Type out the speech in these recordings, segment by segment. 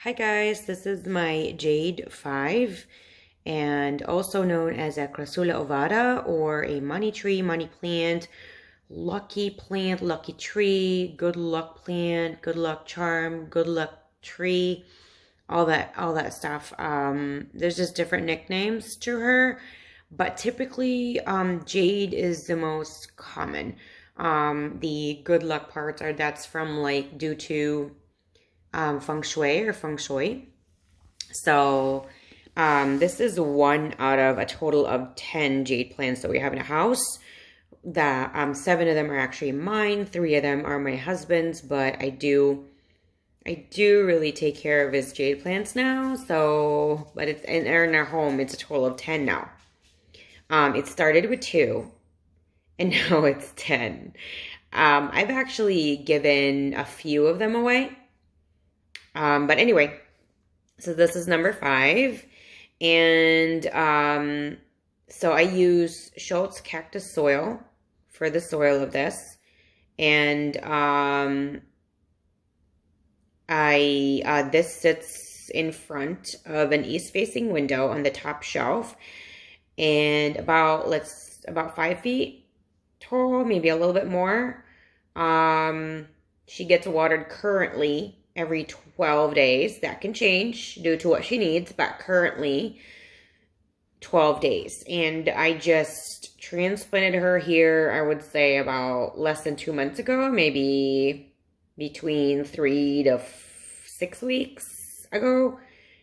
Hi guys, this is my Jade 5 and also known as a Crassula ovata or a money tree, money plant, lucky tree, good luck plant, good luck charm, good luck tree, all that stuff. There's just different nicknames to her, but typically Jade is the most common. The good luck parts are that's from like due to feng shui or feng shui. So this is one out of a total of 10 jade plants that we have in a house. That 7 of them are actually mine, 3 of them are my husband's, but I do really take care of his jade plants now. So, but it's in our home, it's a total of 10 now. It started with 2 and now it's 10. I've actually given a few of them away. But anyway, so this is number 5. And so I use Schultz cactus soil for the soil of this. And this sits in front of an east-facing window on the top shelf. And about 5 feet tall, maybe a little bit more. She gets watered currently every 12 days. That can change due to what she needs, but currently 12 days. And I just transplanted her here, I would say about less than 2 months ago, maybe between 3 to 6 weeks ago.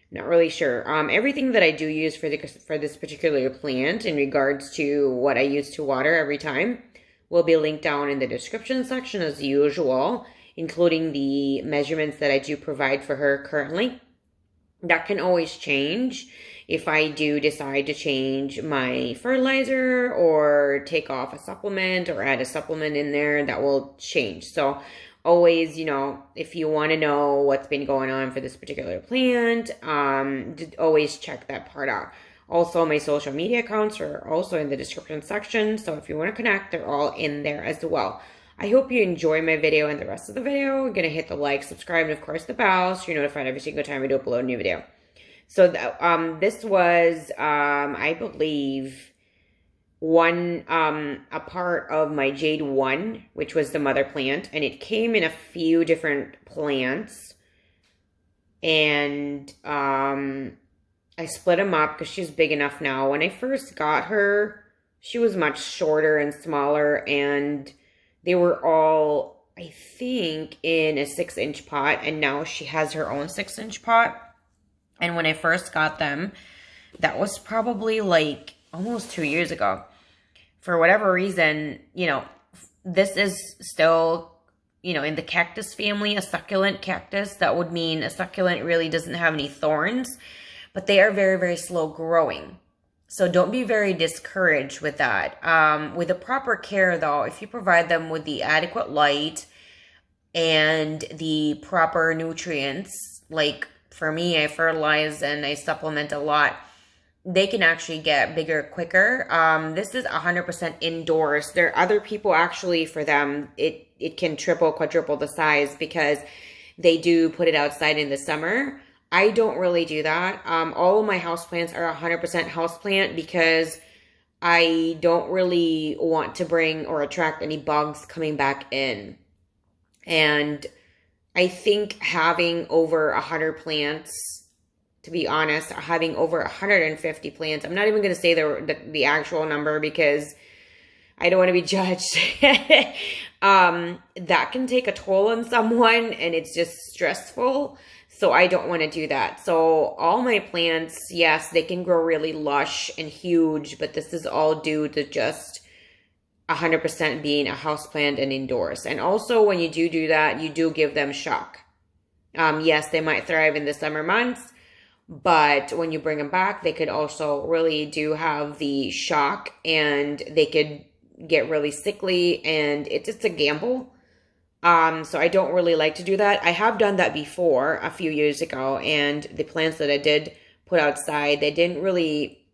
Not really sure. Everything that I do use for this particular plant in regards to what I use to water every time will be linked down in the description section as usual, including the measurements that I do provide for her currently. That can always change if I do decide to change my fertilizer or take off a supplement or add a supplement in there, that will change. So always, if you want to know what's been going on for this particular plant, always check that part out. Also, my social media accounts are also in the description section. So if you want to connect, they're all in there as well. I hope you enjoy my video and the rest of the video. You're going to hit the like, subscribe, and of course the bell so you're notified every single time I do upload a new video. So this was, I believe, a part of my Jade 1, which was the mother plant. And it came in a few different plants. And I split them up because she's big enough now. When I first got her, she was much shorter and smaller, and they were all, I think, in a 6-inch pot, and now she has her own 6-inch pot. And when I first got them, that was probably like almost 2 years ago. For whatever reason, this is still, in the cactus family, a succulent cactus. That would mean a succulent really doesn't have any thorns, but they are very, very slow growing. So don't be very discouraged with that. With the proper care, though, if you provide them with the adequate light and the proper nutrients, like for me, I fertilize and I supplement a lot, they can actually get bigger quicker. This is 100% indoors. There are other people actually, for them, it can triple, quadruple the size because they do put it outside in the summer. I don't really do that. All of my houseplants are 100% houseplant because I don't really want to bring or attract any bugs coming back in. And I think having over 100 plants, to be honest, having over 150 plants, I'm not even going to say the actual number because I don't want to be judged. That can take a toll on someone, and it's just stressful. So I don't want to do that. So all my plants, yes, they can grow really lush and huge, but this is all due to just 100% being a houseplant and indoors. And also when you do that, you do give them shock. Yes, they might thrive in the summer months, but when you bring them back, they could also really do have the shock, and they could get really sickly, and it's a gamble. So I don't really like to do that. I have done that before a few years ago, and the plants that I did put outside, they didn't really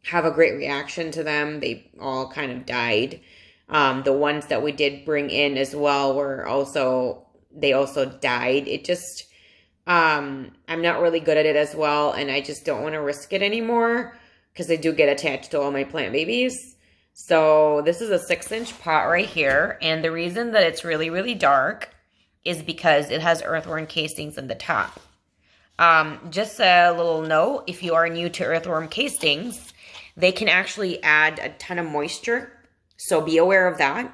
have a great reaction to them. They all kind of died. The ones that we did bring in as well they also died. I'm not really good at it as well, and I just don't want to risk it anymore because I do get attached to all my plant babies. So this is a 6-inch pot right here, and the reason that it's really, really dark is because it has earthworm casings in the top. Just a little note, if you are new to earthworm casings, they can actually add a ton of moisture, so be aware of that.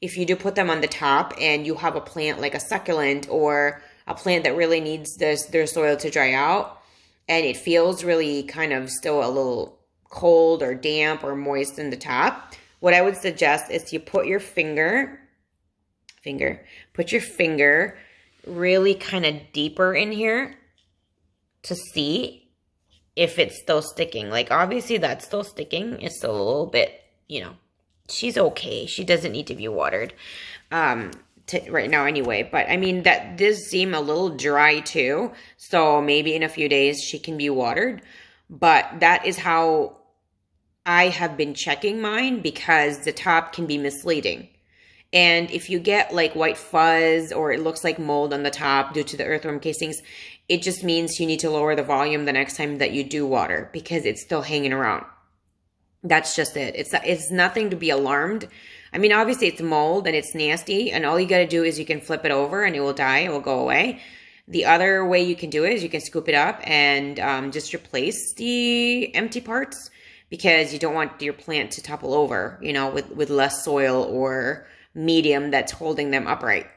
If you do put them on the top and you have a plant like a succulent or a plant that really needs their soil to dry out, and it feels really kind of still a little cold or damp or moist in the top, what I would suggest is you put your finger really kind of deeper in here to see if it's still sticking. Like, obviously that's still sticking. It's still a little bit, you know, she's okay. She doesn't need to be watered right now anyway. But I mean, that does seem a little dry too. So maybe in a few days she can be watered. But that is how I have been checking mine, because the top can be misleading. And if you get like white fuzz or it looks like mold on the top due to the earthworm casings, it just means you need to lower the volume the next time that you do water, because it's still hanging around. That's just it. It's nothing to be alarmed. I mean, obviously it's mold and it's nasty, and all you got to do is you can flip it over and it will die. It will go away. The other way you can do it is you can scoop it up and just replace the empty parts, because you don't want your plant to topple over, you know, with less soil or medium that's holding them upright.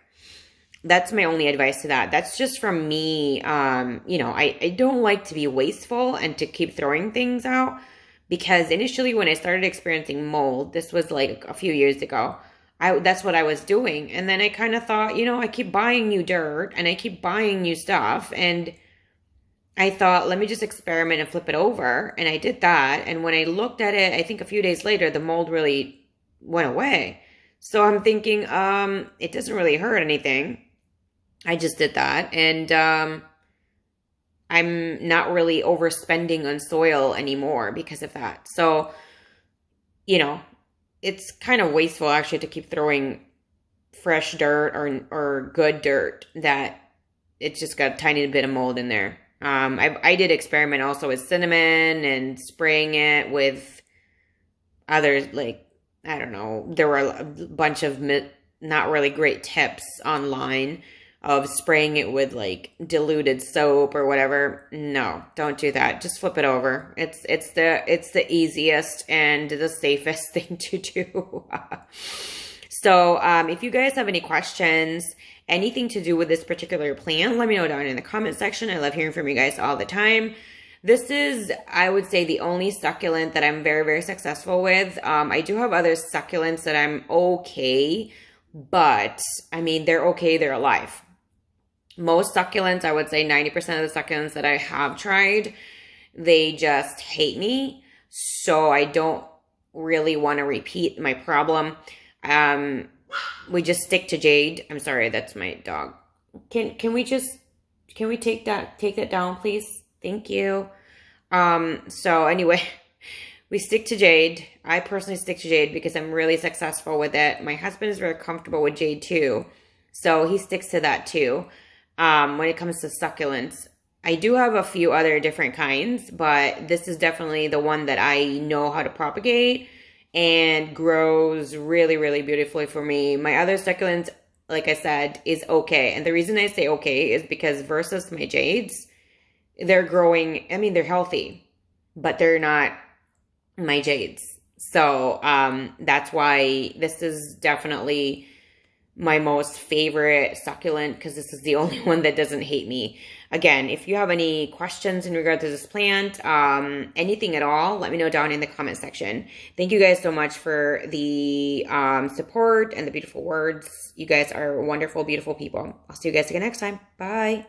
That's my only advice to that. That's just from me. You know, I don't like to be wasteful and to keep throwing things out, because initially when I started experiencing mold, this was like a few years ago, that's what I was doing. And then I kind of thought, you know, I keep buying new dirt and I keep buying new stuff, and I thought, let me just experiment and flip it over. And I did that. And when I looked at it, I think a few days later, the mold really went away. So I'm thinking, it doesn't really hurt anything. I just did that. And I'm not really overspending on soil anymore because of that. So, you know, it's kind of wasteful actually to keep throwing fresh dirt or good dirt that it's just got a tiny bit of mold in there. I did experiment also with cinnamon and spraying it with others, like, I don't know, there were a bunch of not really great tips online of spraying it with like diluted soap or whatever. No, don't do that. Just flip it over. It's the easiest and the safest thing to do. So if you guys have any questions, anything to do with this particular plant, let me know down in the comment section. I love hearing from you guys all the time. This is, I would say, the only succulent that I'm very, very successful with. I do have other succulents that I'm okay, but I mean, they're okay, they're alive. Most succulents, I would say 90% of the succulents that I have tried, they just hate me. So I don't really want to repeat my problem. We just stick to Jade. I'm sorry, that's my dog. Can we take that down, please? Thank you. So anyway, we stick to Jade. I personally stick to Jade because I'm really successful with it. My husband is very comfortable with Jade too, so he sticks to that too. When it comes to succulents, I do have a few other different kinds, but this is definitely the one that I know how to propagate and grows really, really beautifully for me. My other succulents, like I said, is okay. And the reason I say okay is because versus my Jades, they're growing, I mean, they're healthy, but they're not my Jades. So that's why this is definitely my most favorite succulent, because this is the only one that doesn't hate me. Again, if you have any questions in regard to this plant, anything at all, let me know down in the comment section. Thank you guys so much for the support and the beautiful words. You guys are wonderful, beautiful people. I'll see you guys again next time. Bye.